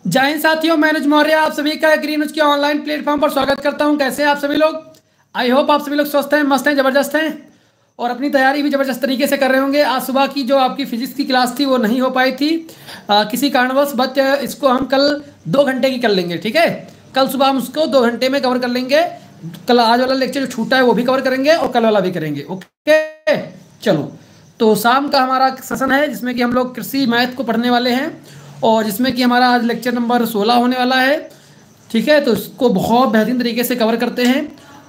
जय हिंद साथियों, मैं अनुज मौर्य आप सभी का ग्रीन न्यूज के ऑनलाइन प्लेटफॉर्म पर स्वागत करता हूं। कैसे हैं आप सभी लोग? आई होप आप सभी लोग स्वस्थ हैं, मस्त हैं, ज़बरदस्त हैं और अपनी तैयारी भी ज़बरदस्त तरीके से कर रहे होंगे। आज सुबह की जो आपकी फिजिक्स की क्लास थी वो नहीं हो पाई थी किसी कारणवश, बट इसको हम कल 2 घंटे की कर लेंगे। ठीक है, कल सुबह हम उसको 2 घंटे में कवर कर लेंगे। कल आज वाला लेक्चर जो छूटा है वो भी कवर करेंगे और कल वाला भी करेंगे। ओके, चलो। तो शाम का हमारा सेशन है जिसमें कि हम लोग कृषि मैथ को पढ़ने वाले हैं और जिसमें कि हमारा आज लेक्चर नंबर 16 होने वाला है। ठीक है, तो इसको बहुत बेहतरीन तरीके से कवर करते हैं।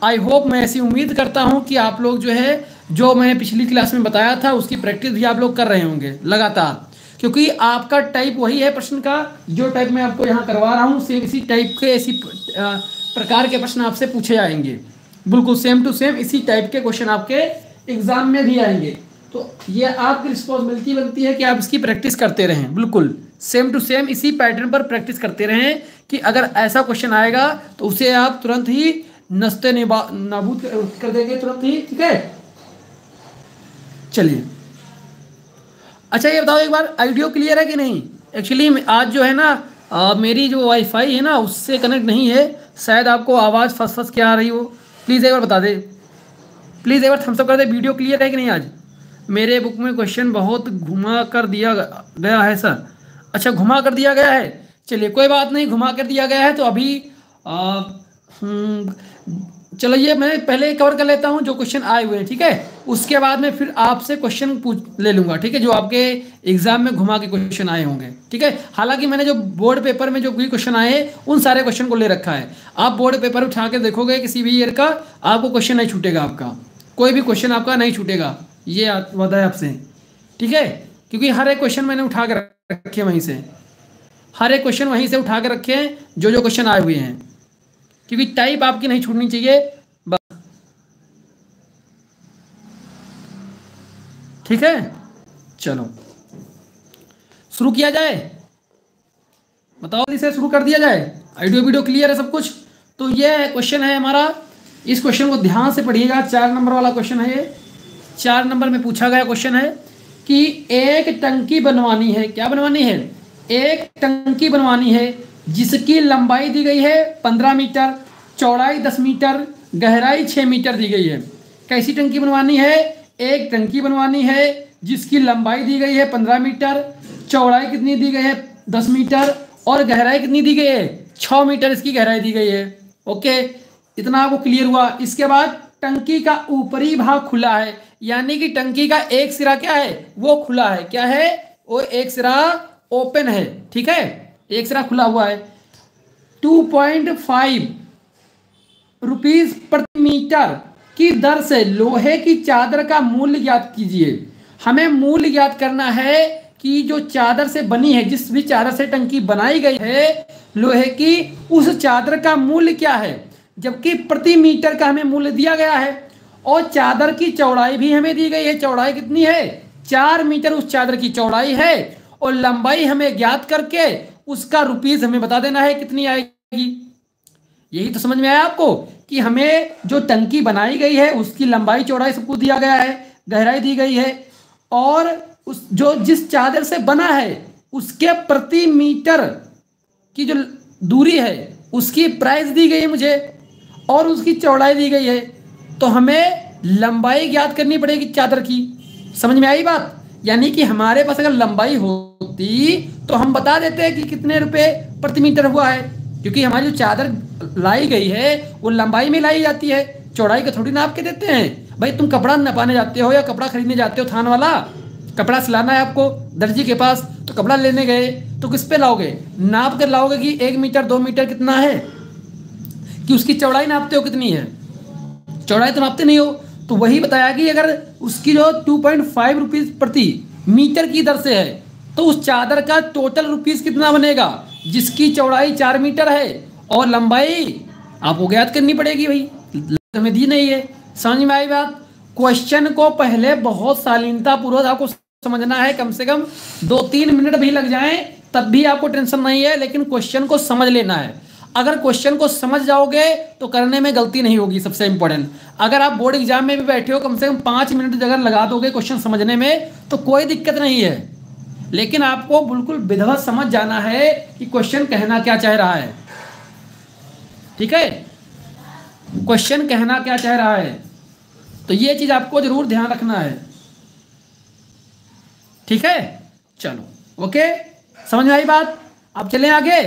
आई होप, मैं ऐसी उम्मीद करता हूं कि आप लोग जो है, जो मैंने पिछली क्लास में बताया था उसकी प्रैक्टिस भी आप लोग कर रहे होंगे लगातार, क्योंकि आपका टाइप वही है प्रश्न का। जो टाइप मैं आपको यहाँ करवा रहा हूँ सेम इसी टाइप के, इसी प्रकार के प्रश्न आपसे पूछे जाएंगे। बिल्कुल सेम टू सेम इसी टाइप के क्वेश्चन आपके एग्जाम में भी आएंगे। तो ये आपकी रिस्पॉन्सिबिलिटी बनती है कि आप इसकी प्रैक्टिस करते रहें। बिल्कुल सेम टू सेम इसी पैटर्न पर प्रैक्टिस करते रहें कि अगर ऐसा क्वेश्चन आएगा तो उसे आप तुरंत ही नस्ते नाबूद कर देंगे तुरंत ही। ठीक है, चलिए। अच्छा, ये बताओ एक बार, ऑडियो क्लियर है कि नहीं? एक्चुअली आज जो है ना मेरी जो वाईफाई है ना उससे कनेक्ट नहीं है, शायद आपको आवाज़ फंस फंस के आ रही हो। प्लीज़ एक बार बता दे, प्लीज़ एक बार थम्स अप कर दे। वीडियो क्लियर है कि नहीं? आज मेरे बुक में क्वेश्चन बहुत घुमा कर दिया गया है सर। अच्छा, घुमा कर दिया गया है, चलिए कोई बात नहीं, घुमा कर दिया गया है तो अभी चलो ये मैं पहले कवर कर लेता हूँ जो क्वेश्चन आए हुए हैं। ठीक है, उसके बाद में फिर आपसे क्वेश्चन पूछ ले लूँगा। ठीक है, जो आपके एग्जाम में घुमा के क्वेश्चन आए होंगे। ठीक है, हालांकि मैंने जो बोर्ड पेपर में जो भी क्वेश्चन आए हैं उन सारे क्वेश्चन को ले रखा है। आप बोर्ड पेपर उठा के देखोगे किसी भी ईयर का, आपको क्वेश्चन नहीं छूटेगा, आपका कोई भी क्वेश्चन आपका नहीं छूटेगा, ये वादा है आपसे। ठीक है, क्योंकि हर एक क्वेश्चन मैंने उठा के रखे वहीं से, हर एक क्वेश्चन वहीं से उठा के रखे हैं जो जो क्वेश्चन आए हुए हैं, क्योंकि टाइप आपकी नहीं छूटनी चाहिए बस। ठीक है, चलो शुरू किया जाए। बताओ, इसे शुरू कर दिया जाए। ऑडियो वीडियो क्लियर है सब कुछ? तो ये क्वेश्चन है हमारा, इस क्वेश्चन को ध्यान से पढ़िएगा। 4 नंबर वाला क्वेश्चन है ये। 4 नंबर में पूछा गया क्वेश्चन है कि एक टंकी बनवानी है। क्या बनवानी है? एक टंकी बनवानी है जिसकी लंबाई दी गई है 15 मीटर, चौड़ाई 10 मीटर, गहराई 6 मीटर दी गई है। कैसी टंकी बनवानी है? एक टंकी बनवानी है जिसकी लंबाई दी गई है 15 मीटर, चौड़ाई कितनी दी गई है 10 मीटर और गहराई कितनी दी गई है 6 मीटर इसकी गहराई दी गई है। ओके, इतना आपको क्लियर हुआ। इसके बाद टंकी का ऊपरी भाग खुला है, यानी कि टंकी का एक सिरा क्या है? वो खुला है। क्या है वो? एक सिरा ओपन है। ठीक है, एक सिरा खुला हुआ है। 2.5 रुपीज प्रति मीटर की दर से लोहे की चादर का मूल्य ज्ञात कीजिए। हमें मूल्य ज्ञात करना है कि जो चादर से बनी है, जिस भी चादर से टंकी बनाई गई है लोहे की, उस चादर का मूल्य क्या है, जबकि प्रति मीटर का हमें मूल्य दिया गया है। और चादर की चौड़ाई भी हमें दी गई है। चौड़ाई कितनी है? 4 मीटर उस चादर की चौड़ाई है और लंबाई हमें ज्ञात करके उसका रुपीज हमें बता देना है कितनी आएगी। यही तो समझ में आया आपको कि हमें जो टंकी बनाई गई है उसकी लंबाई चौड़ाई सब कुछ दिया गया है, गहराई दी गई है और उस जो जिस चादर से बना है उसके प्रति मीटर की जो दूरी है उसकी प्राइस दी गई है मुझे और उसकी चौड़ाई दी गई है। तो हमें लंबाई ज्ञात करनी पड़ेगी चादर की। समझ में आई बात? यानी कि हमारे पास अगर लंबाई होती तो हम बता देते हैं कि कितने रुपए प्रति मीटर हुआ है, क्योंकि हमारी जो चादर लाई गई है वो लंबाई में लाई जाती है, चौड़ाई को थोड़ी नाप के देते हैं। भाई तुम कपड़ा नपाने जाते हो या कपड़ा खरीदने जाते हो, थान वाला कपड़ा सिलाना है आपको दर्जी के पास, तो कपड़ा लेने गए तो किस पे लाओगे? नाप कर लाओगे कि 1 मीटर 2 मीटर कितना है, कि उसकी चौड़ाई नापते हो कितनी है? चौड़ाई तो नापते नहीं हो। तो वही बताया कि अगर उसकी जो 2.5 रुपीज प्रति मीटर की दर से है तो उस चादर का टोटल रुपीज कितना बनेगा, जिसकी चौड़ाई 4 मीटर है और लंबाई आपको ज्ञात करनी पड़ेगी। भाई हमें दी नहीं है। समझ में आई बात? क्वेश्चन को पहले बहुत शालीनता पूर्वक आपको समझना है, कम से कम 2-3 मिनट भी लग जाएं तब भी आपको टेंशन नहीं है, लेकिन क्वेश्चन को समझ लेना है। अगर क्वेश्चन को समझ जाओगे तो करने में गलती नहीं होगी। सबसे इंपॉर्टेंट, अगर आप बोर्ड एग्जाम में भी बैठे हो कम से कम 5 मिनट अगर लगा दोगे क्वेश्चन समझने में तो कोई दिक्कत नहीं है। लेकिन आपको बिल्कुल विधिवत समझ जाना है कि क्वेश्चन कहना क्या चाह रहा है। ठीक है, क्वेश्चन कहना क्या चाह रहा है, तो ये चीज आपको जरूर ध्यान रखना है। ठीक है, चलो ओके, समझ में आई बात। अब चलें आगे।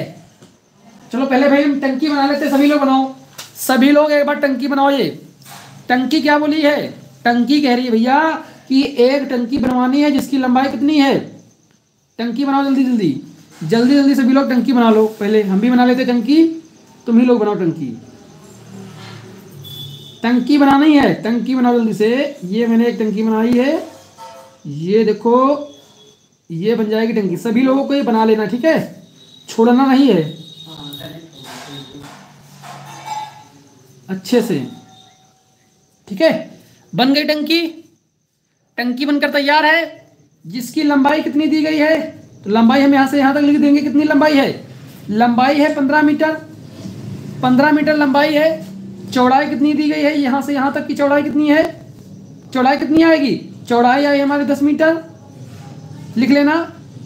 चलो पहले भाई हम टंकी बना लेते, सभी लोग बनाओ, सभी लोग एक बार टंकी बनाओ। ये टंकी क्या बोली है, टंकी कह रही है भैया कि एक टंकी बनवानी है जिसकी लंबाई कितनी है। टंकी बनाओ जल्दी जल्दी जल्दी जल्दी, सभी लोग टंकी बना लो। पहले हम भी बना लेते टंकी, तुम ही लोग बनाओ टंकी। टंकी बनानी है, टंकी बनाओ जल्दी से। ये मैंने एक टंकी बनाई है, ये देखो, ये बन जाएगी टंकी। सभी लोगों को ये बना लेना, ठीक है, छोड़ना नहीं है, अच्छे से। ठीक है, बन गई टंकी। टंकी बनकर तैयार है, जिसकी लंबाई कितनी दी गई है, तो लंबाई हम यहां से यहां तक लिख देंगे। कितनी लंबाई है, लंबाई है 15 मीटर, 15 मीटर लंबाई है। चौड़ाई कितनी दी गई है, यहां से यहां तक की चौड़ाई कितनी है, चौड़ाई कितनी आएगी, चौड़ाई आई हमारी 10 मीटर, लिख लेना।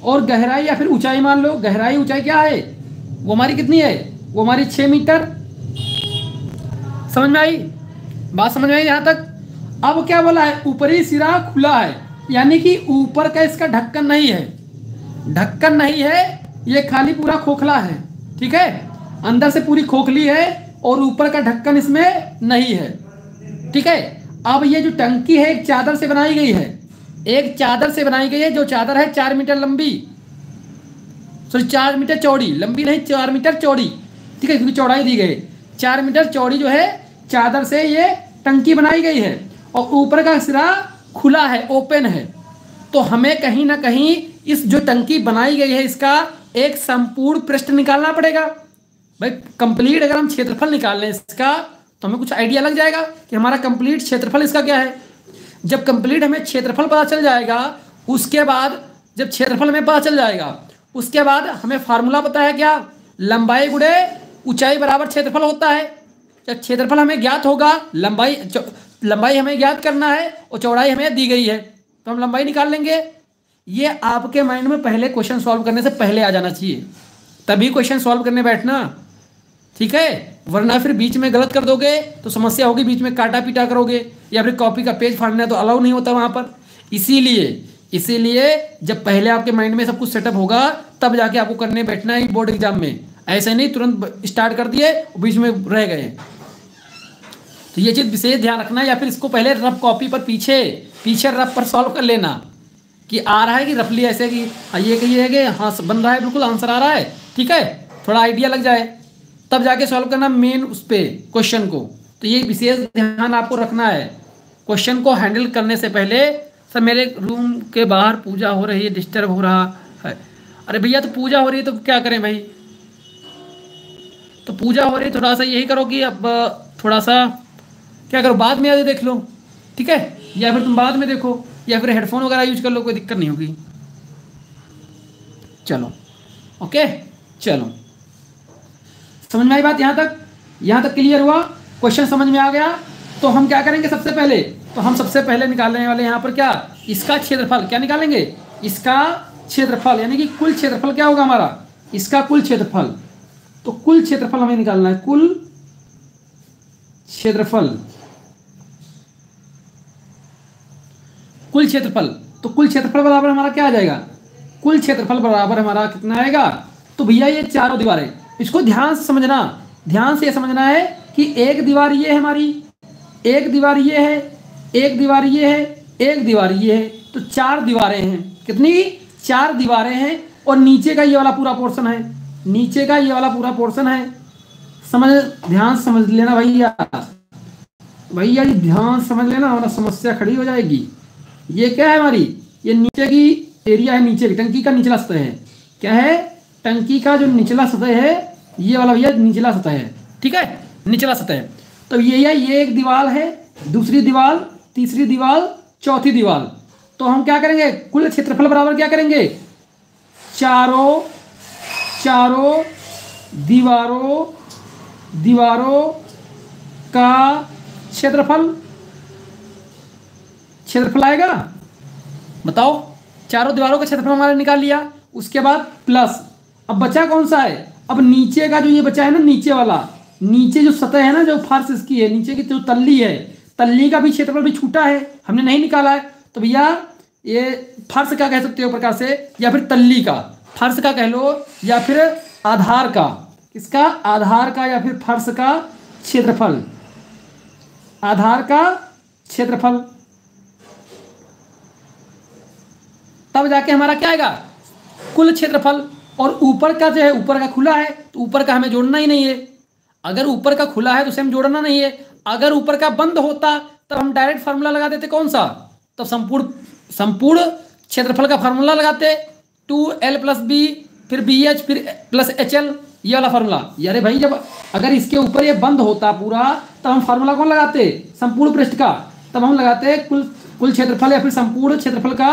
और गहराई या फिर ऊंचाई मान लो, गहराई ऊंचाई क्या है, वो हमारी कितनी है, वो हमारी 6 मीटर। समझ में आई बात, समझ में आई यहां तक। अब क्या बोला है, ऊपरी सिरा खुला है, यानी कि ऊपर का इसका ढक्कन नहीं है, ढक्कन नहीं है, ये खाली पूरा खोखला है। ठीक है, अंदर से पूरी खोखली है और ऊपर का ढक्कन इसमें नहीं है। ठीक है, अब ये जो टंकी है एक चादर से बनाई गई है, एक चादर से बनाई गई है, जो चादर है 4 मीटर लंबी, सॉरी 4 मीटर चौड़ी, लंबी नहीं 4 मीटर चौड़ी। ठीक है, क्योंकि चौड़ाई दी गई, 4 मीटर चौड़ी जो है चादर से ये टंकी बनाई गई है, और ऊपर का सिरा खुला है, ओपन है। तो हमें कहीं ना कहीं इस जो टंकी बनाई गई है इसका एक संपूर्ण पृष्ठ निकालना पड़ेगा। भाई कंप्लीट अगर हम क्षेत्रफल निकाल लें इसका, तो हमें कुछ आइडिया लग जाएगा कि हमारा कंप्लीट क्षेत्रफल इसका क्या है। जब कंप्लीट हमें क्षेत्रफल पता चल जाएगा, उसके बाद जब क्षेत्रफल हमें पता चल जाएगा, उसके बाद हमें फार्मूला पता है क्या, लंबाई गुणे ऊंचाई बराबर क्षेत्रफल होता है। जब क्षेत्रफल हमें ज्ञात होगा, लंबाई हमें ज्ञात करना है और चौड़ाई हमें दी गई है, तो हम लंबाई निकाल लेंगे। ये आपके माइंड में पहले क्वेश्चन सॉल्व करने से पहले आ जाना चाहिए, तभी क्वेश्चन सॉल्व करने बैठना। ठीक है, वरना फिर बीच में गलत कर दोगे तो समस्या होगी, बीच में काटा पीटा करोगे या फिर कॉपी का पेज फाड़ना है तो अलाउ नहीं होता वहां पर। इसीलिए जब पहले आपके माइंड में सब कुछ सेटअप होगा, तब जाके आपको करने बैठना है बोर्ड एग्जाम में। ऐसे नहीं तुरंत स्टार्ट कर दिए बीच में रह गए। तो ये चीज विशेष ध्यान रखना, या फिर इसको पहले रफ कॉपी पर पीछे रफ पर सॉल्व कर लेना कि आ रहा है कि रफली ऐसे कि ये कहिए कि हाँ बन रहा है, बिल्कुल आंसर आ रहा है। ठीक है, थोड़ा आइडिया लग जाए तब जाके सॉल्व करना मेन उस पे क्वेश्चन को। तो ये विशेष ध्यान आपको रखना है क्वेश्चन को हैंडल करने से पहले। सर मेरे रूम के बाहर पूजा हो रही है, डिस्टर्ब हो रहा है। अरे भैया तो पूजा हो रही है तो क्या करें भाई, तो पूजा हो रही है, थोड़ा सा यही करो कि अब थोड़ा सा क्या करो, बाद में आगे देख लो। ठीक है, या फिर तुम बाद में देखो, या फिर हेडफोन वगैरह यूज कर लो, कोई दिक्कत नहीं होगी। चलो ओके, चलो समझ में आई बात, यहाँ तक क्लियर हुआ, क्वेश्चन समझ में आ गया। तो हम क्या करेंगे सबसे पहले, तो हम सबसे पहले निकालने वाले यहाँ पर क्या, इसका क्षेत्रफल। क्या निकालेंगे, इसका क्षेत्रफल, यानी कि कुल क्षेत्रफल क्या होगा हमारा, इसका कुल क्षेत्रफल। तो कुल क्षेत्रफल हमें निकालना है, कुल क्षेत्रफल, कुल क्षेत्रफल। तो कुल क्षेत्रफल बराबर हमारा क्या आ जाएगा, कुल क्षेत्रफल बराबर हमारा कितना आएगा, तो भैया ये चारों दीवारें, इसको ध्यान से समझना, ध्यान से समझना है कि एक दीवार ये है हमारी, एक दीवार ये है, एक दीवार ये है, एक दीवार ये है, तो 4 दीवारें हैं। कितनी, 4 दीवारें हैं। और नीचे का ये वाला पूरा पोर्शन है, नीचे का ये वाला पूरा पोर्शन है। समझ, ध्यान समझ लेना भैया, भैया जी ध्यान समझ लेना वरना समस्या खड़ी हो जाएगी। ये क्या है हमारी, ये नीचे की एरिया है, नीचे की टंकी का निचला सतह है। क्या है, टंकी का जो निचला सतह है, ये वाला भैया निचला सतह है। ठीक है, निचला सतह। तो ये एक दीवार है, दूसरी दीवार, तीसरी दीवार, चौथी दीवार। तो हम क्या करेंगे, कुल क्षेत्रफल बराबर क्या करेंगे, चारों दीवारों का क्षेत्रफल आएगा। बताओ चारों दीवारों का क्षेत्रफल हमारा निकाल लिया। उसके बाद प्लस, अब बचा कौन सा है, अब नीचे का जो ये बचा है ना, नीचे वाला, नीचे जो सतह है ना, जो फर्श इसकी है, नीचे की जो तल्ली है, तल्ली का भी क्षेत्रफल भी छूटा है, हमने नहीं निकाला है। तो भैया ये फर्श का कह सकते हो प्रकार से, या फिर तल्ली का, फर्श का कह लो, या फिर आधार का, किसका, आधार का, या फिर फर्श का क्षेत्रफल, आधार का क्षेत्रफल, तब जाके हमारा क्या आएगा, कुल क्षेत्रफल। और ऊपर का जो है, ऊपर का खुला है तो ऊपर का हमें जोड़ना ही नहीं है। अगर ऊपर का खुला है तो उसे हम जोड़ना नहीं है। अगर ऊपर का बंद होता तब हम डायरेक्ट फार्मूला लगा देते, कौन सा, तो संपूर्ण क्षेत्रफल का फार्मूला लगाते, 2l + b, फिर bh, फिर प्लस HL, ये वाला फार्मूला। यारे भाई जब अगर इसके ऊपर ये बंद होता पूरा, तब हम फार्मूला कौन लगाते, संपूर्ण पृष्ठ का, तब हम लगाते कुल क्षेत्रफल या फिर संपूर्ण क्षेत्रफल का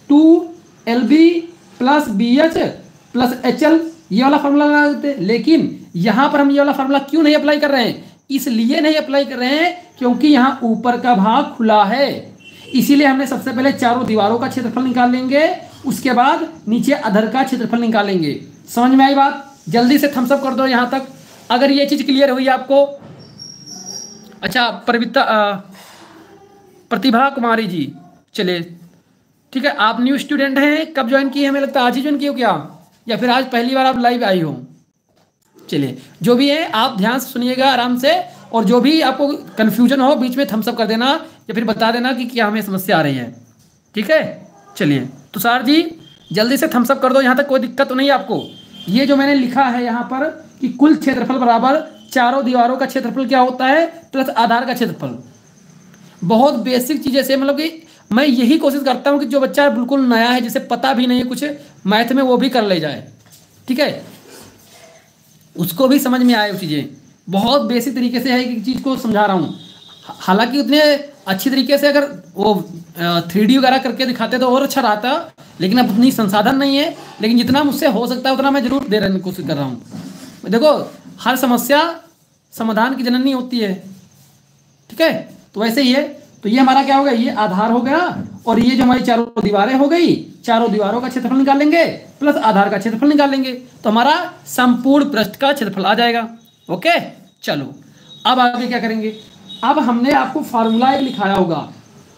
2lb + bh + HL, ये वाला फार्मूला लगा देते। लेकिन यहां पर हम ये वाला फार्मूला क्यों नहीं अप्लाई कर रहे हैं, इसलिए नहीं अप्लाई कर रहे हैं क्योंकि यहां ऊपर का भाग खुला है। इसीलिए हमने सबसे पहले चारों दीवारों का क्षेत्रफल निकाल लेंगे, उसके बाद नीचे अधर का क्षेत्रफल निकालेंगे। समझ में आई बात? जल्दी से थम्स अप कर दो यहां तक अगर ये चीज क्लियर हुई आपको। अच्छा, प्रतिभा कुमारी जी, चलिए ठीक है, आप न्यू स्टूडेंट हैं, कब ज्वाइन किए, हमें लगता है आज ही ज्वाइन किए हो क्या, या फिर आज पहली बार आप लाइव आई हो। चलिए जो भी है आप ध्यान से सुनिएगा आराम से, और जो भी आपको कन्फ्यूजन हो बीच में थम्स अप कर देना, या फिर बता देना कि क्या हमें समस्या आ रही है। ठीक है, चलिए तुषार जी जल्दी से थम्स अप कर दो, यहाँ तक कोई दिक्कत तो नहीं है आपको। ये जो मैंने लिखा है यहाँ पर कि कुल क्षेत्रफल बराबर चारों दीवारों का क्षेत्रफल क्या होता है प्लस आधार का क्षेत्रफल, बहुत बेसिक चीजें से, मतलब कि मैं यही कोशिश करता हूँ कि जो बच्चा बिल्कुल नया है, जिसे पता भी नहीं है कुछ मैथ में, वो भी कर ले जाए। ठीक है, उसको भी समझ में आए वो चीज़ें। बहुत बेसिक तरीके से है कि चीज़ को समझा रहा हूँ। हालांकि उतने अच्छी तरीके से अगर वो 3D वगैरह करके दिखाते तो और अच्छा रहता, लेकिन अब उतनी संसाधन नहीं है। लेकिन जितना मुझसे हो सकता है उतना मैं जरूर दे रही कोशिश कर रहा हूँ। देखो हर समस्या समाधान की जननी होती है। ठीक है, तो वैसे ही है। तो ये हमारा क्या होगा, ये आधार हो गया, और ये जो हमारी चारों दीवारें हो गई, चारों दीवारों का क्षेत्रफल निकालेंगे प्लस आधार का क्षेत्रफल निकालेंगे, तो हमारा संपूर्ण पृष्ठ का क्षेत्रफल आ जाएगा। ओके, चलो अब आगे क्या करेंगे। अब हमने आपको फार्मूला एक लिखाया होगा,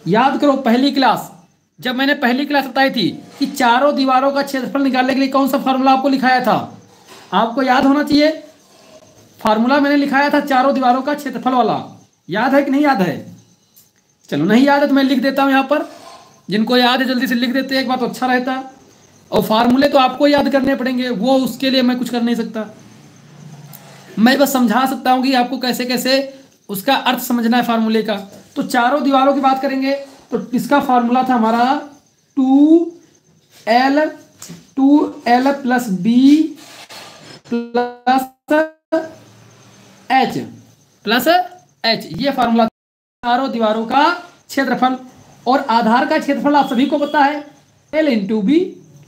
याद करो पहली क्लास, जब मैंने पहली क्लास बताई थी कि चारों दीवारों का क्षेत्रफल निकालने के लिए कौन सा फार्मूला आपको लिखाया था, आपको याद होना चाहिए। फार्मूला मैंने लिखाया था चारों दीवारों का क्षेत्रफल वाला, याद है कि नहीं याद है? चलो नहीं याद है तो मैं लिख देता हूं यहाँ पर, जिनको याद है जल्दी से लिख देते हैं, एक बात तो अच्छा रहता। और फार्मूले तो आपको याद करने पड़ेंगे, वो उसके लिए मैं कुछ कर नहीं सकता, मैं बस समझा सकता हूँ कि आपको कैसे कैसे उसका अर्थ समझना है फार्मूले का। तो चारों दीवारों की बात करेंगे तो इसका फार्मूला था हमारा 2l + b + h, ये फार्मूला चारों दीवारों का क्षेत्रफल। और आधार का क्षेत्रफल आप सभी को पता है, l × b,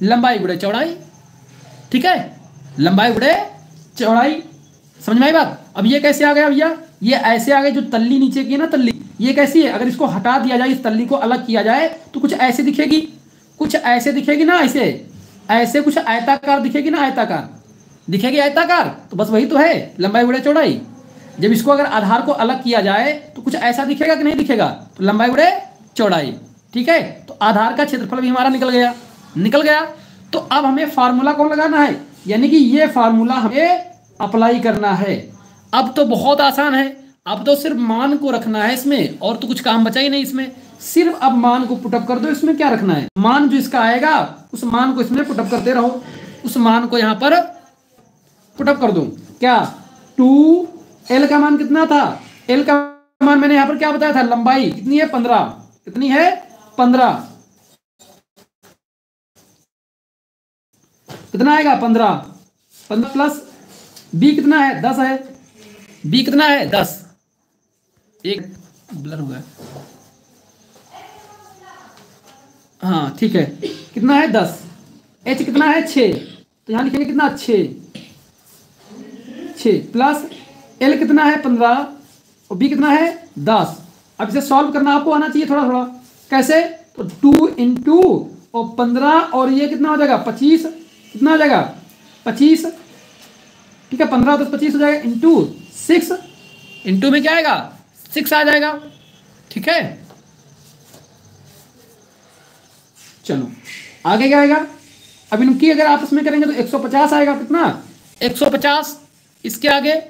लंबाई गुणे चौड़ाई। ठीक है, लंबाई गुणे चौड़ाई, समझ में आई बात? अब ये कैसे आ गया भैया, ये ऐसे आ गए, जो तल्ली नीचे की है ना, तल्ली ये कैसी है, अगर इसको हटा दिया जाए, इस तल्ली को अलग किया जाए तो कुछ ऐसे दिखेगी, कुछ ऐसे दिखेगी ना, ऐसे ऐसे कुछ आयताकार दिखेगी ना, आयताकार दिखेगी, आयताकार, तो बस वही तो है लंबाई गुणे चौड़ाई। जब इसको अगर आधार को अलग किया जाए तो कुछ ऐसा दिखेगा कि नहीं दिखेगा, तो लंबाई गुणे चौड़ाई। ठीक है, तो आधार का क्षेत्रफल भी हमारा निकल गया। तो अब हमें फार्मूला कौन लगाना है, यानी कि ये फार्मूला हमें अप्लाई करना है। अब तो बहुत आसान है, अब तो सिर्फ मान को रखना है इसमें, और तो कुछ काम बचा ही नहीं इसमें। सिर्फ अब मान को पुटअप कर दो, इसमें क्या रखना है, मान जो इसका आएगा उस मान को इसमें पुटअप करते रहो, उस मान को यहाँ पर पुटअप कर दो। क्या 2l का मान कितना था, l का मान मैंने यहाँ पर क्या बताया था, लंबाई कितनी है 15, कितनी है 15, कितना आएगा 15 प्लस b कितना है 10 है, b कितना है 10, एक ब्लर हुआ है, हाँ ठीक है, कितना है 10, h कितना है 6, तो यहाँ लिखेंगे कितना 6 प्लस l कितना है 15 और b कितना है 10। अब इसे सॉल्व करना आपको आना चाहिए थोड़ा थोड़ा, कैसे, तो 2 × और 15 और ये कितना हो जाएगा 25, कितना हो जाएगा 25, ठीक है 15 10 25 हो जाएगा इंटू 6, इंटू में क्या आएगा 6 आ जाएगा, ठीक है। चलो आगे क्या आएगा, अब इनकी अगर आपस में करेंगे तो 150 आएगा, कितना 150, इसके आगे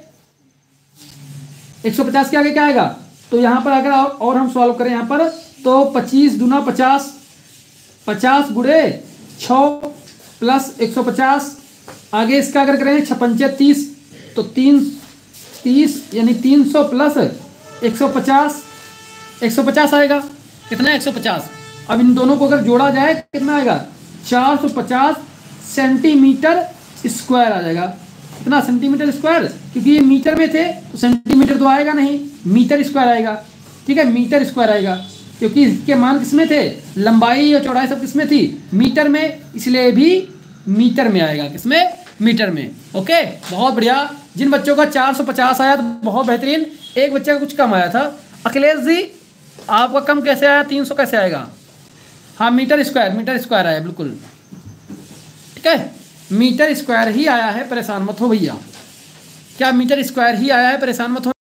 150 के आगे क्या आएगा, तो यहां पर अगर और हम सॉल्व करें यहां पर तो 25 दूना 50, 50 गुणे 6 प्लस 150, आगे इसका अगर करें 56 30, तो 30 यानी 300 प्लस 150, 150 आएगा, कितना 150। अब इन दोनों को अगर जोड़ा जाए कितना आएगा 450 सेंटीमीटर स्क्वायर आ जाएगा, कितना सेंटीमीटर स्क्वायर, क्योंकि ये मीटर में थे तो सेंटीमीटर तो आएगा नहीं, मीटर स्क्वायर आएगा, ठीक है मीटर स्क्वायर आएगा, क्योंकि इसके मान किसमें थे, लंबाई और चौड़ाई सब किसमें थी, मीटर में, इसलिए भी मीटर में आएगा, किसमें, मीटर में। ओके बहुत बढ़िया। जिन बच्चों का 450 आया तो बहुत बेहतरीन, एक बच्चे का कुछ कम आया था। अखिलेश जी आपका कम कैसे आया, 300 कैसे आएगा, हाँ मीटर स्क्वायर आया, बिल्कुल ठीक है मीटर स्क्वायर ही आया है, परेशान मत हो भैया, क्या मीटर स्क्वायर ही आया है, परेशान मत हो।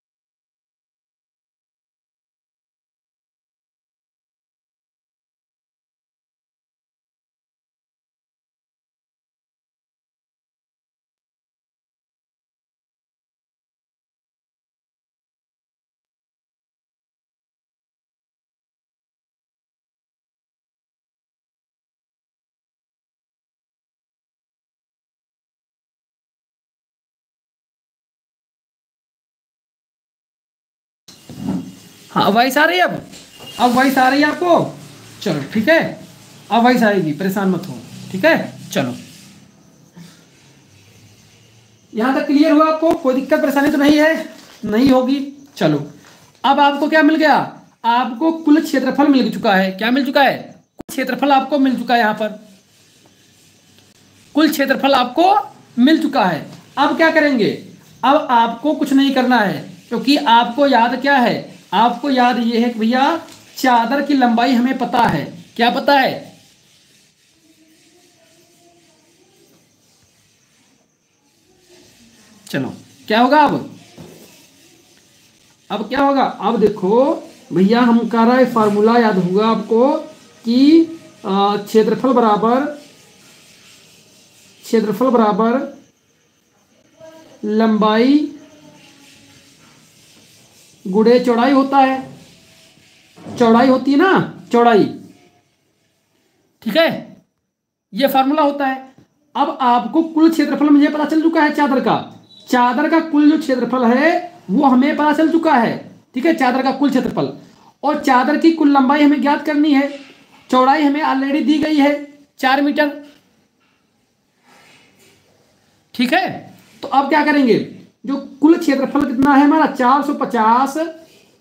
हाँ वॉइस आ रही है, अब वॉइस आ रही है आपको, चलो ठीक है अब वॉइस आएगी, परेशान मत हो, ठीक है। चलो यहां तक क्लियर हुआ आपको, कोई दिक्कत परेशानी तो नहीं है, नहीं होगी। चलो अब आपको क्या मिल गया, आपको कुल क्षेत्रफल मिल चुका है, क्या मिल चुका है, कुल क्षेत्रफल आपको मिल चुका है, यहां पर कुल क्षेत्रफल आपको मिल चुका है। अब क्या करेंगे, अब आपको कुछ नहीं करना है, क्योंकि आपको याद क्या है, आपको याद ये है कि भैया चादर की लंबाई हमें पता है, क्या पता है, चलो क्या होगा अब क्या होगा, अब देखो भैया हमारा एक फार्मूला याद होगा आपको कि क्षेत्रफल बराबर लंबाई गुणे चौड़ाई होता है, चौड़ाई होती है ना, चौड़ाई, ठीक है ये फार्मूला होता है। अब आपको कुल क्षेत्रफल मुझे पता चल चुका है, चादर का कुल जो क्षेत्रफल है वो हमें पता चल चुका है, ठीक है चादर का कुल क्षेत्रफल, और चादर की कुल लंबाई हमें ज्ञात करनी है, चौड़ाई हमें ऑलरेडी दी गई है 4 मीटर, ठीक है। तो अब क्या करेंगे, जो कुल क्षेत्रफल कितना है हमारा 450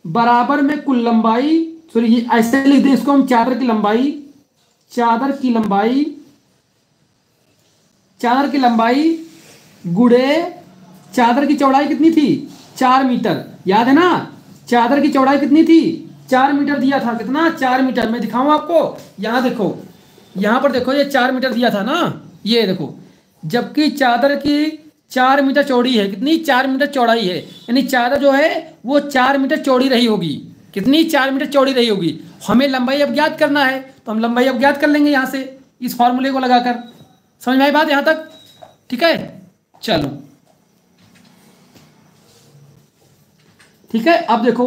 बराबर में कुल लंबाई, सॉरी ऐसे लिख दें इसको हम, चादर की लंबाई गुणे चादर की चौड़ाई कितनी थी 4 मीटर, याद है ना, चादर की चौड़ाई कितनी थी 4 मीटर दिया था, कितना 4 मीटर, मैं दिखाऊं आपको, यहां देखो, यहां पर देखो ये 4 मीटर दिया था ना, ये देखो, जबकि चादर की 4 मीटर चौड़ी है, कितनी 4 मीटर चौड़ाई है, यानी चादर जो है वो 4 मीटर चौड़ी रही होगी, कितनी 4 मीटर चौड़ी रही होगी। हमें लंबाई अब ज्ञात करना है, तो हम लंबाई अब ज्ञात कर लेंगे यहाँ से इस फॉर्मूले को लगाकर, समझ में आई बात यहाँ तक, ठीक है। चलो ठीक है, अब देखो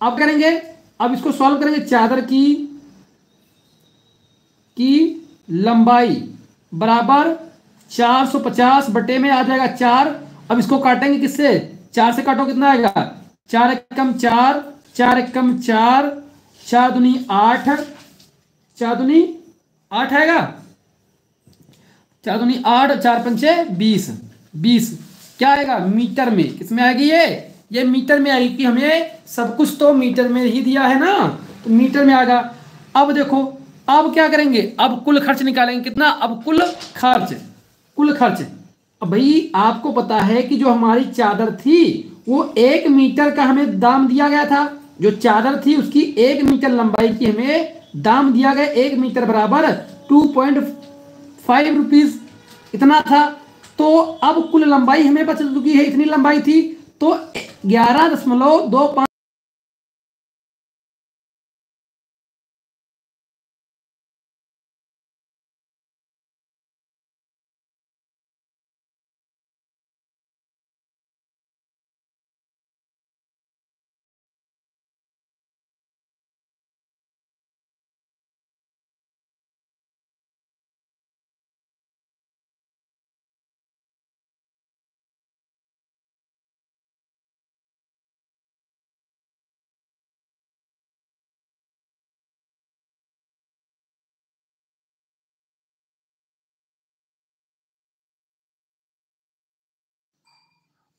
अब करेंगे, अब इसको सॉल्व करेंगे, चादर की लंबाई बराबर 450 बटे में आ जाएगा 4, अब इसको काटेंगे किससे, 4 से काटो कितना आएगा, 4 एकम 4, 4 एकम 4, 4 दूनी 8, 4 दूनी 8 आएगा, 4 दूनी 8, 4 पंचे 20, 20 क्या आएगा मीटर में, किसमें आएगी ये मीटर में आएगी, कि हमें सब कुछ तो मीटर में ही दिया है ना, तो मीटर में आएगा। अब देखो अब क्या करेंगे, अब कुल खर्च निकालेंगे, कितना, अब कुल खर्च, अब भाई आपको पता है कि जो हमारी चादर थी वो 1 मीटर का हमें दाम दिया गया था, जो चादर थी उसकी 1 मीटर लंबाई की हमें दाम दिया गया 1 मीटर बराबर 2.5 रुपीज इतना था। तो अब कुल लंबाई हमें बच चुकी है, इतनी लंबाई थी, तो 11.25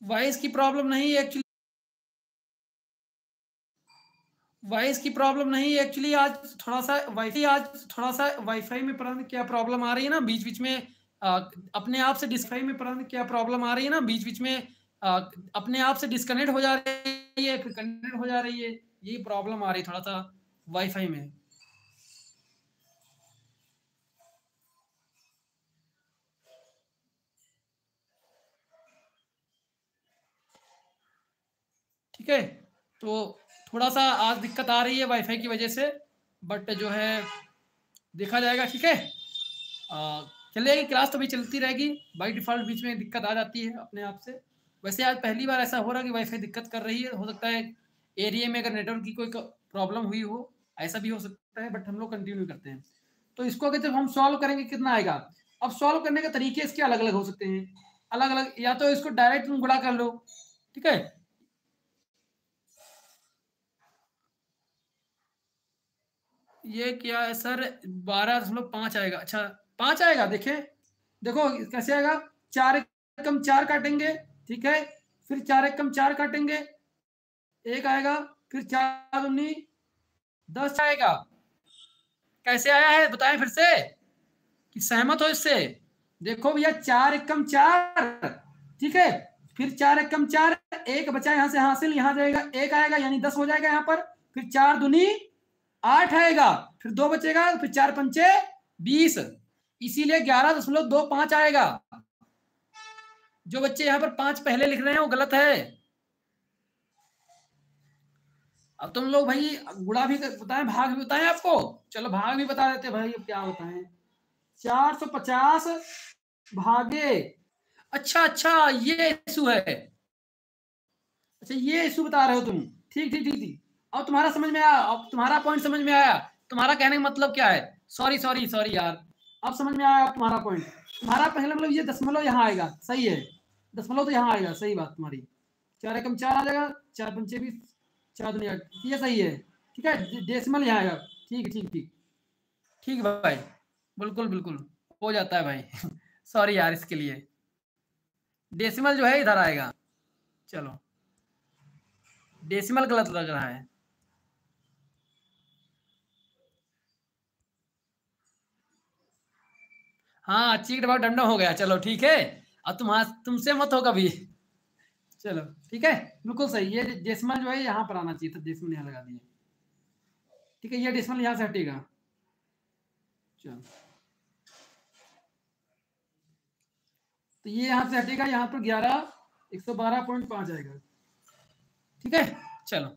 वॉइस की प्रॉब्लम नहीं है एक्चुअली, वॉइस की प्रॉब्लम नहीं है एक्चुअली। आज थोड़ा सा वाईफाई में पता नहीं क्या प्रॉब्लम आ रही है ना बीच बीच में, अपने आप से डिस्कनेक्ट में पता नहीं क्या प्रॉब्लम आ रही है ना बीच बीच में, अपने आप से डिस्कनेक्ट हो जा रही है, फिर कनेक्ट हो जा रही है, यही प्रॉब्लम आ रही है थोड़ा सा वाईफाई में। ठीक है, तो थोड़ा सा आज दिक्कत आ रही है वाईफाई की वजह से, बट जो है देखा जाएगा। ठीक है, चलेगी क्लास तो भी चलती रहेगी, बाई डिफ़ॉल्ट बीच में दिक्कत आ जाती है अपने आप से। वैसे आज पहली बार ऐसा हो रहा है कि वाईफाई दिक्कत कर रही है, हो सकता है एरिया में अगर नेटवर्क की कोई प्रॉब्लम हुई हो, ऐसा भी हो सकता है, बट हम लोग कंटिन्यू करते हैं। तो इसको अगर जब हम सॉल्व करेंगे कितना आएगा, अब सॉल्व करने के तरीके इसके अलग अलग हो सकते हैं, अलग अलग, या तो इसको डायरेक्ट तुम गुणा कर लो। ठीक है, ये क्या है सर, 12.5 आएगा, अच्छा 5 आएगा, देखें, देखो कैसे आएगा, 4 एकम 4 काटेंगे, ठीक है, फिर 4 एकम 4 काटेंगे, 1 आएगा, फिर 4 दूनी 10 आएगा। कैसे आया है बताएं फिर से कि सहमत हो इससे। देखो भैया 4 एकम 4, ठीक है, फिर 4 एकम 4, 1 बचा यहाँ से हासिल, यहाँ जाएगा 1 आएगा, यानी 10 हो जाएगा यहाँ पर, फिर 4 दूनी 8 आएगा, फिर 2 बचेगा, फिर 4 पंचे 20, इसीलिए 11.25 आएगा। जो बच्चे यहाँ पर 5 पहले लिख रहे हैं वो गलत है। अब तुम लोग भाई गुणा भी बताएं, भाग भी बताएं आपको, चलो भाग भी बता देते भाई, अब क्या बताएं, 450 भागे, अच्छा अच्छा ये इशू है, अच्छा ये इशू बता रहे हो तुम, ठीक ठीक ठीक ठीक, अब तुम्हारा समझ में आया, अब तुम्हारा पॉइंट समझ में आया, तुम्हारा कहने का मतलब क्या है, सॉरी सॉरी सॉरी यार, अब समझ में आया, अब तुम्हारा पॉइंट, तुम्हारा पहले मतलब ये दशमलव यहाँ आएगा, सही है, दशमलव तो यहाँ आएगा, सही बात तुम्हारी, 4 एकम 4 आ जाएगा, 4 पंचे 20, 4 दूनी 8, ये सही है, ठीक है, डेसिमल यहाँ आएगा, ठीक ठीक ठीक ठीक भाई, बिल्कुल बिल्कुल हो जाता है भाई सॉरी यार इसके लिए, डेसिमल जो है इधर आएगा, चलो डेसिमल गलत लग रहा है, हाँ चीट भाव डमडम हो गया, चलो ठीक है, अब तुमसे मत हो कभी, चलो ठीक है, बिल्कुल सही, ये डेसिमल जो है यहाँ पर आना चाहिए था, डेसिमल यहाँ लगा दिए, ठीक है, ये डेसिमल यहाँ से हटेगा, चलो तो ये यहाँ से हटेगा, यहाँ पर 112.5 आएगा, ठीक है, चलो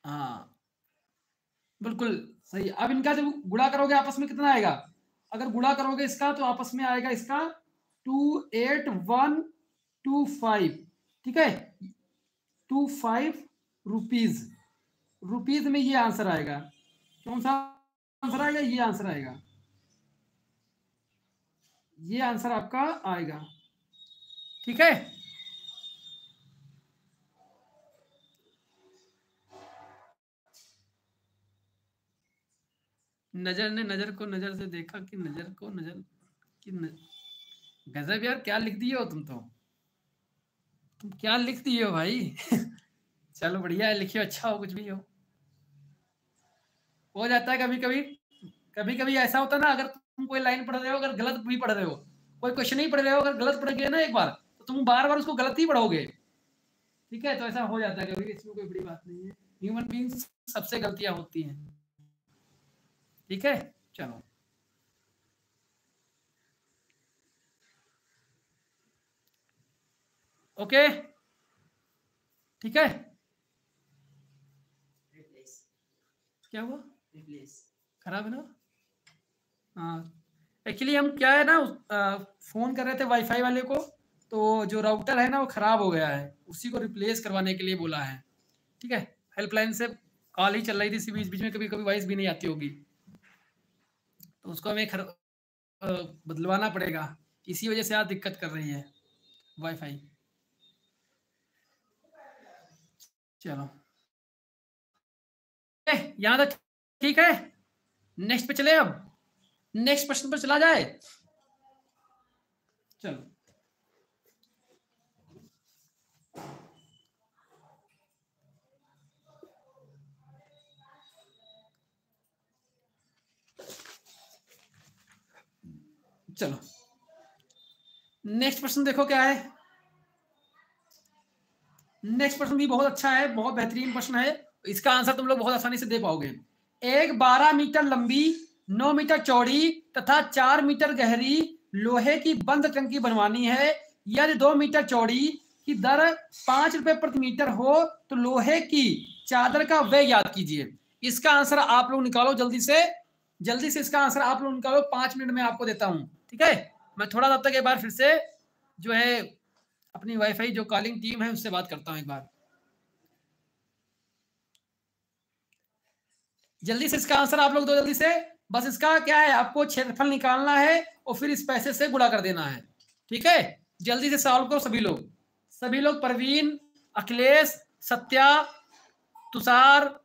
हाँ बिल्कुल सही। अब इनका जब गुणा करोगे आपस में कितना आएगा, अगर गुणा करोगे इसका तो आपस में आएगा इसका 28125, ठीक है, 25 रुपीज, रुपीज में ये आंसर आएगा, कौन सा आंसर आएगा, ये आंसर आएगा, ये आंसर आपका आएगा, ठीक है, नजर ने नजर को नजर से देखा कि नजर को नजर की गजब यार, क्या लिख दिए हो तुम क्या लिख दिए हो भाई चलो बढ़िया है, लिखियो, अच्छा हो कुछ भी हो जाता है कभी कभी, कभी कभी ऐसा होता है ना, अगर तुम कोई लाइन पढ़ रहे हो, अगर गलत भी पढ़ रहे हो, कोई क्वेश्चन ही पढ़ रहे हो, अगर गलत पढ़ गए ना एक बार, तो तुम बार बार उसको गलत ही पढ़ोगे, ठीक है, तो ऐसा हो जाता है कभी, इसमें कोई बड़ी बात नहीं है। ह्यूमन बींग्स सबसे गलतियां होती हैं। ठीक है, चलो ओके, ठीक है। क्या हुआ? खराब है ना? हाँ, एक्चुअली हम क्या है ना, फ़ोन कर रहे थे वाईफ़ाई वाले को, तो जो राउटर है ना वो ख़राब हो गया है, उसी को रिप्लेस करवाने के लिए बोला है। ठीक है, हेल्पलाइन से कॉल ही चल रही थी इसी बीच-बीच में, कभी-कभी वॉइस भी नहीं आती होगी, तो उसको हमें बदलवाना पड़ेगा। इसी वजह से आज दिक्कत कर रही है वाईफ़ाई। चलो, यहाँ तक ठीक है। नेक्स्ट पे चले अब, नेक्स्ट प्रश्न पर चला जाए। चलो, चलो नेक्स्ट प्रश्न देखो क्या है। नेक्स्ट प्रश्न भी बहुत अच्छा है, बहुत बेहतरीन प्रश्न है। इसका आंसर तुम लोग बहुत आसानी से दे पाओगे। एक 12 मीटर लंबी, 9 मीटर चौड़ी तथा 4 मीटर गहरी लोहे की बंद टंकी बनवानी है। यदि 2 मीटर चौड़ी की दर 5 रुपए प्रति मीटर हो तो लोहे की चादर का व्यय याद कीजिए। इसका आंसर आप लोग निकालो जल्दी से, जल्दी से इसका आंसर आप लोग निकालो। 5 मिनट में आपको देता हूं, ठीक है। मैं थोड़ा तब तक एक बार फिर से जो है अपनी वाईफाई जो कॉलिंग टीम है उससे बात करता हूं एक बार। जल्दी से इसका आंसर आप लोग दो जल्दी से। बस इसका क्या है, आपको क्षेत्रफल निकालना है और फिर इस पैसे से गुणा कर देना है, ठीक है। जल्दी से सॉल्व करो सभी लोग, सभी लोग। परवीन, अखिलेश, सत्या, तुषार।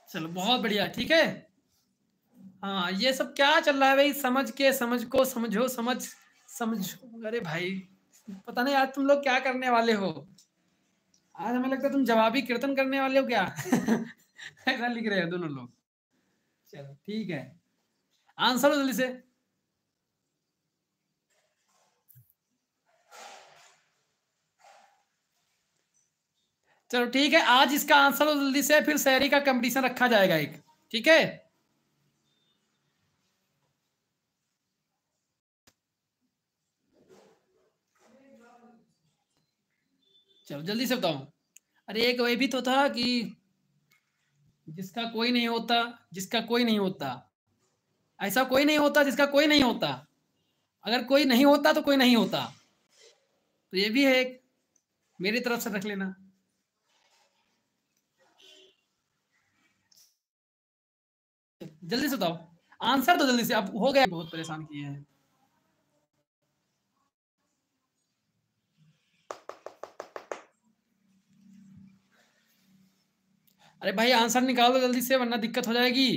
चलो बहुत बढ़िया, ठीक है। हाँ, ये सब क्या चल रहा है भाई, समझ के समझ को समझो, समझ समझ। अरे भाई, पता नहीं आज तुम लोग क्या करने वाले हो। आज हमें लगता है तुम जवाबी कीर्तन करने वाले हो क्या। ऐसा लिख रहे हो दोनों लोग। चलो ठीक है, आंसर दो जल्दी से। चलो ठीक है, आज इसका आंसर दो जल्दी से, फिर शायरी का कंपटीशन रखा जाएगा एक, ठीक है। चलो जल्दी से बताओ। अरे एक वही भी तो था कि जिसका कोई नहीं होता, जिसका कोई नहीं होता, ऐसा कोई नहीं होता जिसका कोई नहीं होता। अगर कोई नहीं होता तो कोई नहीं होता, तो ये भी है एक, मेरी तरफ से रख लेना। जल्दी से बताओ, आंसर तो जल्दी से, अब हो गया, बहुत परेशान किए हैं। अरे भाई आंसर निकाल दो जल्दी से, वरना दिक्कत हो जाएगी।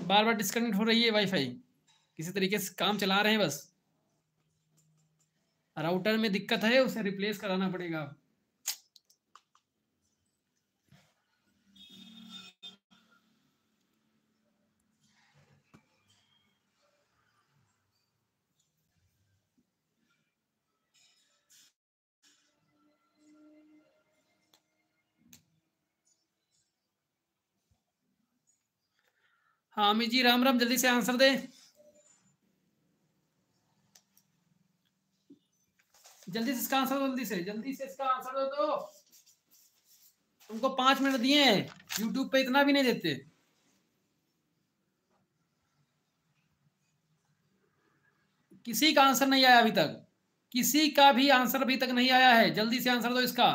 बार बार डिस्कनेक्ट हो रही है वाईफाई, किसी तरीके से काम चला रहे हैं बस। राउटर में दिक्कत है, उसे रिप्लेस कराना पड़ेगा। हाँ अमित जी राम राम, जल्दी से आंसर दे, जल्दी से इसका आंसर दो, जल्दी से इसका आंसर दो। तो तुमको 5 मिनट दिए हैं, यूट्यूब पे इतना भी नहीं देते। किसी का आंसर नहीं आया अभी तक, किसी का भी आंसर अभी तक नहीं आया है, जल्दी से आंसर दो इसका।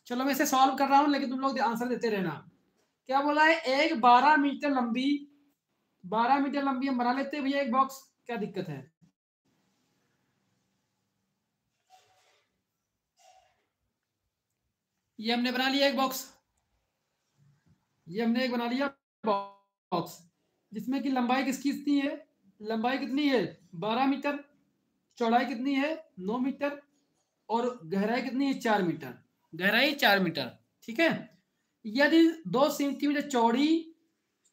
चलो मैं इसे सॉल्व कर रहा हूं, लेकिन तुम लोग आंसर देते रहना। क्या बोला है, एक 12 मीटर लंबी, 12 मीटर लंबी हम बना लेते हैं भैया एक बॉक्स, क्या दिक्कत है। ये हमने बना लिया एक बॉक्स, ये हमने एक बना लिया बॉक्स, जिसमें कि लंबाई किसकी कितनी है, लंबाई कितनी है 12 मीटर, चौड़ाई कितनी है 9 मीटर, और गहराई कितनी है 4 मीटर, गहराई 4 मीटर। ठीक है, यदि 2 सेंटीमीटर चौड़ी,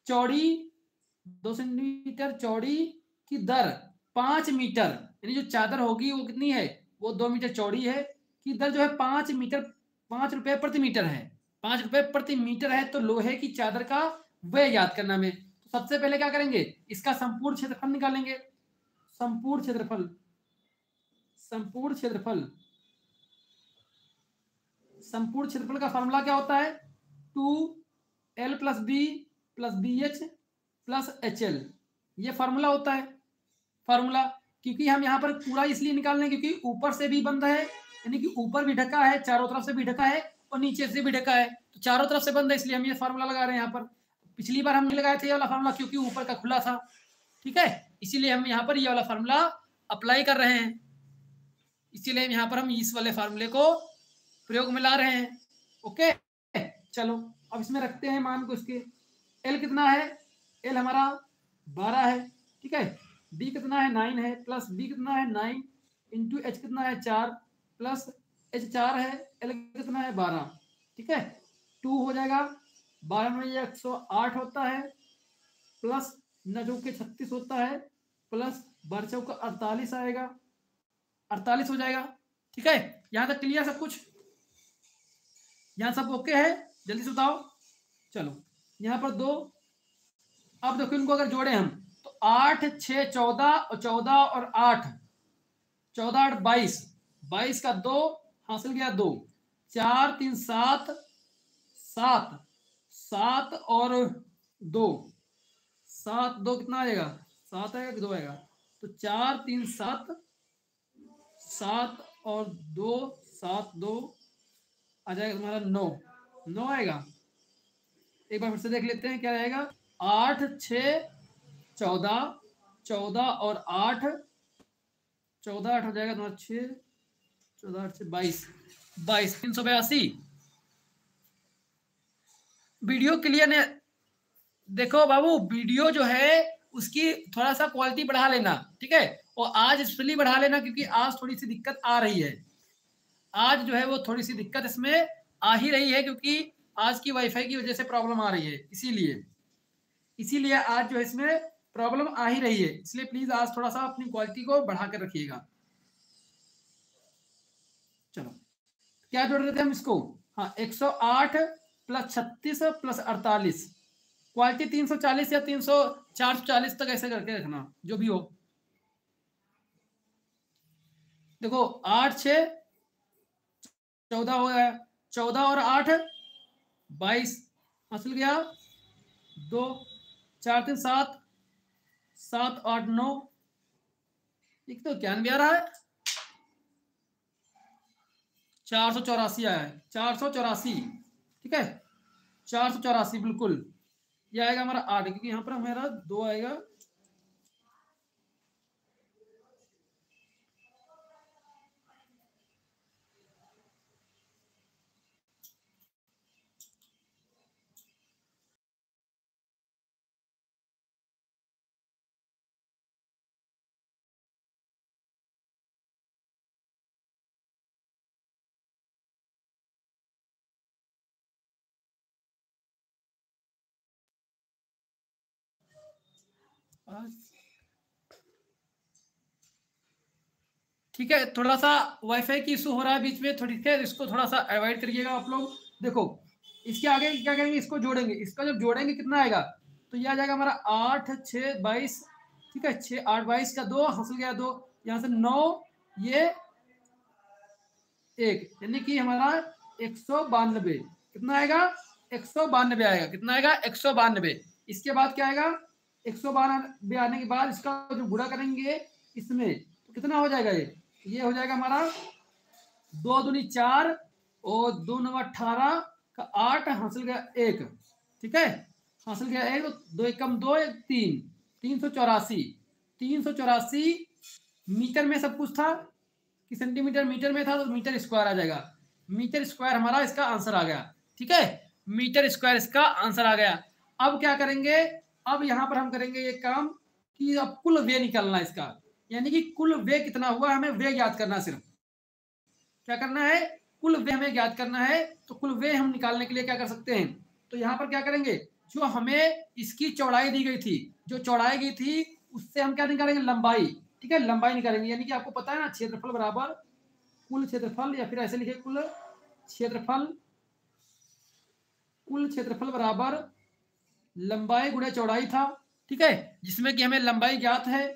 चौड़ी 2 सेंटीमीटर चौड़ी की दर 5 मीटर, यानी जो चादर होगी वो कितनी है, वो 2 मीटर चौड़ी है, की दर जो है 5 मीटर, 5 रुपए प्रति मीटर है, 5 रुपए प्रति मीटर है, तो लोहे की चादर का व्यय याद करना में, तो सबसे पहले क्या करेंगे, इसका संपूर्ण क्षेत्रफल निकालेंगे। संपूर्ण क्षेत्रफल, संपूर्ण क्षेत्रफल, संपूर्ण क्षेत्रफल का फॉर्मूला क्या होता है, 2L+B+BH+HL, ये फार्मूला होता है, फार्मूला। क्योंकि हम यहाँ पर पूरा इसलिए निकाल रहे हैं क्योंकि ऊपर से भी बंद है, यानी कि ऊपर भी ढका है, चारों तरफ से भी ढका है, और नीचे से भी ढका है, तो चारों तरफ से बंद है, इसलिए हम ये फार्मूला लगा रहे हैं यहाँ पर। पिछली बार हमने लगाया था ये वाला फार्मूला क्योंकि ऊपर का खुला था, ठीक है, इसीलिए हम यहाँ पर ये वाला फार्मूला अप्लाई कर रहे हैं, इसीलिए यहाँ पर हम इस वाले फार्मूले को प्रयोग में ला रहे हैं। ओके, चलो अब इसमें रखते हैं मान को इसके। एल कितना है, एल हमारा 12 है, ठीक है, बी कितना है 9 है, प्लस बी कितना है 9 इंटू एच कितना है 4, प्लस एच 4 है, एल कितना है 12, ठीक है, 2 हो जाएगा, 12 में ये 108 होता है, प्लस 9 चौके 36 होता है, प्लस 12 चौका 48 आएगा, 48 हो जाएगा। ठीक है, यहां तक क्लियर सब कुछ, यहां सब ओके है, जल्दी से बताओ। चलो यहां पर 2, अब देखो इनको अगर जोड़े हम तो 8 6 14 और 14 और 8, 14 8 22, 22 का 2 हासिल गया 2, 4 3 7, 7 7 और 2, 7 2 कितना आएगा, 7 आएगा कि 2 आएगा, तो 4 3 7, 7 और 2 7 2 आ जाएगा तुम्हारा 9, 9 आएगा। एक बार फिर से देख लेते हैं क्या रहेगा, 8 6 14, 14 और 8, 14 8 हो जाएगा तुम्हारा 6, 14 8 से 22, 22 382। वीडियो क्लियर ने, देखो बाबू वीडियो जो है उसकी थोड़ा सा क्वालिटी बढ़ा लेना, ठीक है, और आज स्पेशली बढ़ा लेना क्योंकि आज थोड़ी सी दिक्कत आ रही है, आज जो है वो थोड़ी सी दिक्कत इसमें आ ही रही है, क्योंकि आज की वाईफाई की वजह से प्रॉब्लम आ रही है, इसीलिए इसीलिए आज जो है इसमें प्रॉब्लम आ ही रही है, इसलिए प्लीज आज थोड़ा सा अपनी क्वालिटी को बढ़ा कर रखिएगा। चलो क्या जोड़ रहे थे हम इसको, हाँ 108 प्लस 36 प्लस 48, क्वालिटी 340 या 300 440 तक ऐसे करके रखना जो भी हो। देखो 8 6 14 हो गया, 14 और 8 22 हासिल गया 2, 4 3 7, 7 8 9, एक तो क्या भी आ रहा है, 484 आया है, 484, ठीक है, 484 बिल्कुल, ये आएगा हमारा 8, क्योंकि यहाँ पर हमारा 2 आएगा, ठीक है, थोड़ा सा वाईफाई की इशू हो रहा है बीच में थोड़ी, है इसको थोड़ा सा अवॉइड करिएगा आप लोग। देखो इसके आगे क्या करेंगे, इसको जोड़ेंगे, इसका जब जोड़ेंगे कितना आएगा, तो ये आ जाएगा हमारा 8 6 22, ठीक है, 6 8 22 का 2 हासिल गया 2, यहाँ से 9, ये 1, यानी कि हमारा 192 कितना आएगा, 192 आएगा, कितना आएगा 192। इसके बाद क्या आएगा, 192 आने के बाद इसका जो गुणा करेंगे इसमें तो कितना हो जाएगा, ये हो जाएगा हमारा 2 दूनी 4 और 2 9 18 का 8 हासिल गया 1, ठीक है, हासिल गया 1, तो 2 एकम 2 1 3, 384, 384 मीटर में सब कुछ था कि सेंटीमीटर मीटर में था, तो मीटर स्क्वायर आ जाएगा, मीटर स्क्वायर हमारा इसका आंसर आ गया, ठीक है, मीटर स्क्वायर इसका आंसर आ गया। अब क्या करेंगे, अब यहां पर हम करेंगे ये काम कि अब कुल वे निकालना इसका, यानी कि कुल वे कितना हुआ हमें वे याद करना, सिर्फ क्या करना है, कुल वे हमें याद करना है। तो कुल वे हम निकालने के लिए क्या कर सकते हैं, तो यहाँ पर क्या करेंगे, जो हमें इसकी चौड़ाई दी गई थी, जो चौड़ाई गई थी उससे हम क्या निकालेंगे, लंबाई, ठीक है, लंबाई निकालेंगे, यानी कि आपको पता है ना, क्षेत्रफल बराबर कुल क्षेत्रफल, या फिर ऐसे लिखे कुल क्षेत्रफल, कुल क्षेत्रफल बराबर लंबाई गुणे चौड़ाई था, ठीक है, जिसमें कि हमें लंबाई ज्ञात है,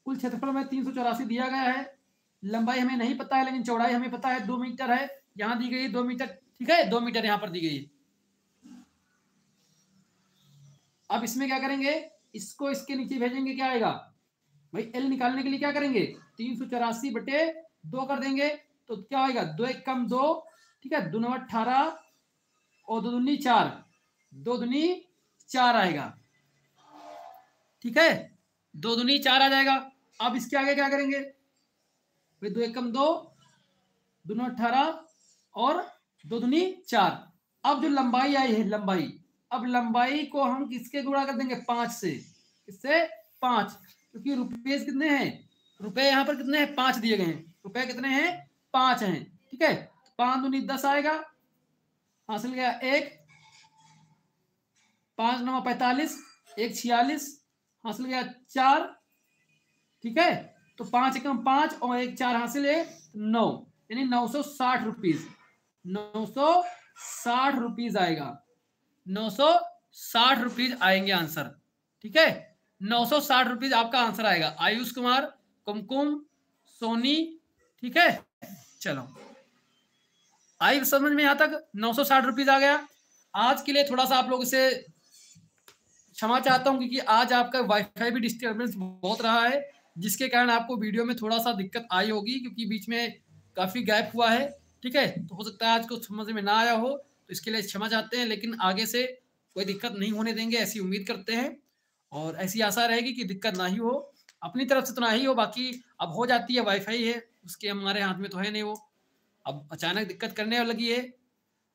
कुल क्षेत्रफल में 384 दिया गया है, लंबाई हमें नहीं पता है लेकिन चौड़ाई हमें पता है 2 मीटर है, यहां दी गई 2 मीटर, ठीक है, 2 मीटर यहां पर दी गई है। अब इसमें क्या करेंगे, इसको इसके नीचे भेजेंगे, क्या आएगा भाई, एल निकालने के लिए क्या करेंगे, 384 बटे 2 कर देंगे, तो क्या आएगा, 2 1 कम 2, ठीक है, 2 9 18 और 2 दूनी 4, 2 दूनी 4 आएगा, ठीक है, 2 दूनी 4 आ जाएगा। अब इसके आगे क्या करेंगे, 2 1 कम 2, 2 9 18 और 2 दूनी 4। अब जो लंबाई आई है, लंबाई, अब लंबाई को हम किसके गुणा कर देंगे, 5 से, किससे, 5, क्योंकि रुपये कितने हैं, रुपए यहाँ पर कितने हैं, 5 दिए गए हैं, रुपए कितने हैं, 5 हैं, ठीक है, 5 दूनी 10 आएगा, हासिल गया 1, 5 9 45, 1 46, हासिल गया 4, ठीक है, तो 5 एकम 5 और 1 4 हासिल है 9, यानी 960 रुपीज, 960 रुपीज आएगा, 960 रुपीज आएंगे आंसर, ठीक है, 960 रुपीज आपका आंसर आएगा। आयुष कुमार, कुमकुम, सोनी, ठीक है, चलो आई समझ में यहां तक, 960 रुपीज आ गया। आज के लिए थोड़ा सा आप लोग से क्षमा चाहता हूं क्योंकि आज आपका वाईफाई भी डिस्टर्बेंस बहुत रहा है, जिसके कारण आपको वीडियो में थोड़ा सा दिक्कत आई होगी क्योंकि बीच में काफी गैप हुआ है, ठीक है, तो हो सकता है आज कुछ समझ में ना आया हो, तो इसके लिए क्षमा चाहते हैं, लेकिन आगे से कोई दिक्कत नहीं होने देंगे ऐसी उम्मीद करते हैं, और ऐसी आशा रहेगी कि दिक्कत ना ही हो, अपनी तरफ से तो ना ही हो, बाकी अब हो जाती है, वाईफाई है, उसके हमारे हाथ में तो है नहीं वो, अब अचानक दिक्कत करने लगी है,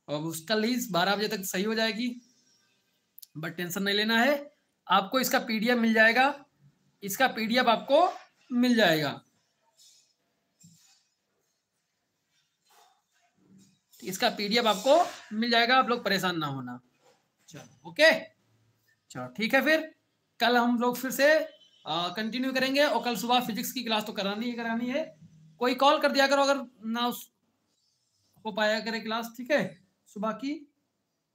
और उसका लीज 12 बजे तक सही हो जाएगी, बट टेंशन नहीं लेना है, आपको इसका पीडीएफ मिल जाएगा, इसका पीडीएफ आपको मिल जाएगा, इसका पीडीएफ आपको मिल जाएगा, आप लोग परेशान ना होना। चलो ओके, चलो ठीक है, फिर कल हम लोग फिर से कंटिन्यू करेंगे, और कल सुबह फिजिक्स की क्लास तो करानी है, कोई कॉल कर दिया करो अगर ना हो पाया करे क्लास, ठीक है, सुबह की,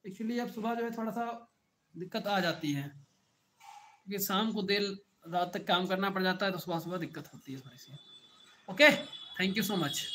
एक्चुअली अब सुबह जो है थोड़ा सा दिक्कत आ जाती है क्योंकि शाम को देर रात तक काम करना पड़ जाता है, तो सुबह सुबह दिक्कत होती है थोड़ी सी। Okay, thank you so much.